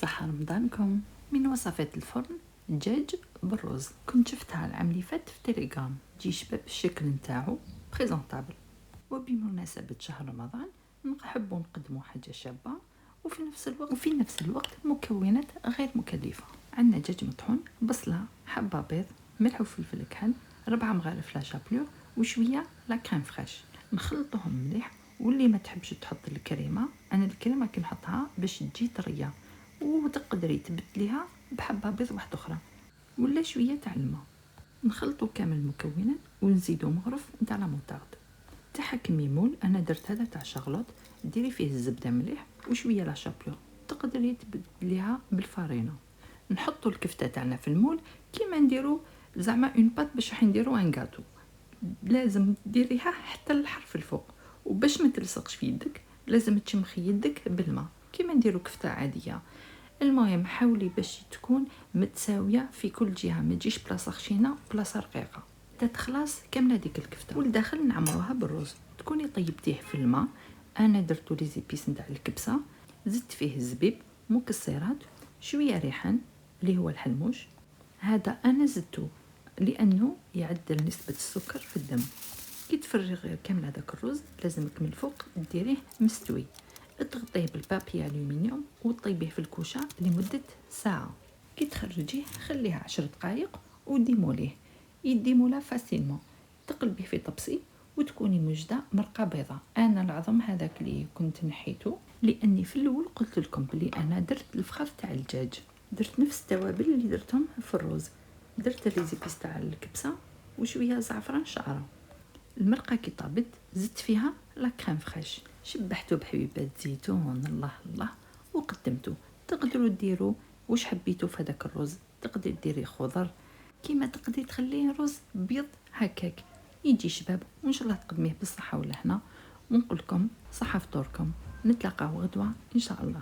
صحة رمضانكم. من وصفات الفرن دجاج بالرز. كنت شفتها العام اللي فات في تيليجرام، تجي شباب الشكل نتاعو بريزونطابل. وبمناسبة شهر رمضان نحبوا نقدموا حاجة شابة وفي نفس الوقت مكونات غير مكلفة. عندنا دجاج مطحون، بصلة، حبة بيض، ملح وفلفل كحل، 4 مغارف لا شابلور وشوية لا كريم فريش. نخلطهم مليح. واللي ما تحبش تحط الكريمه، انا الكريمه كنحطها باش تجي طريه، وتقدري تبدليها بحبه بيض واحده اخرى ولا شويه تاع الماء. نخلطوا كامل المكونات ونزيدوا مغرف نتاع لا موطارد تاعها كمي مول. انا درت هذا تاع شارلوت، ديري فيه الزبده مليح وشويه لا شابلور، تقدري تبدليها بالفارينه. نحطوا الكفته تاعنا في المول كيما نديروا زعما اون بات باش راح نديروا ان غاتو. لازم ديريها حتى الحرف الفوق، وباش ما تلصقش في يدك لازم تشمخي يدك بالماء كيما نديروا كفته عاديه. المهم حاولي باش تكون متساويه في كل جهه، ما تجيش بلاصه خشينه بلاصه رقيقه. تخلص كامله ديك الكفته والداخل نعمروها بالرز. تكوني طيبتيه في الماء. انا درتو لي زيبيس نتاع الكبسه، زدت فيه الزبيب، مكسرات، شويه ريحان اللي هو الحلموش. هذا انا زدته لانه يعدل نسبه السكر في الدم. كي تفرغي كامل هذاك الرز لازمك من الفوق ديريه مستوي، تغطيه بالبابي الومنيوم وطيبيه في الكوشه لمده ساعه. كي تخرجيه خليها 10 دقائق وديموليه، يديمولا فاسيلمون. تقلبيه في طبسي وتكوني موجده مرقه بيضاء. انا العظم هذاك اللي كنت نحيته لاني في الاول قلت لكم بلي انا درت الفخاف تاع الدجاج، درت نفس التوابل اللي درتهم في الرز. درت لي زيبيس تاع الكبسه وشويه زعفران شعره. المرقه كي طابت زدت فيها لا كريم فريش، شبحته بحبيبات زيتون، الله الله، وقدمته. تقدروا ديروا واش حبيتوا في هذاك الرز، تقدري ديري خضر كيما تقدري تخليه رز بيض هكاك يجي شباب. وان شاء الله تقدميه بالصحه والهنا، ونقول لكم صحه فطوركم. نتلاقاو غدوه ان شاء الله.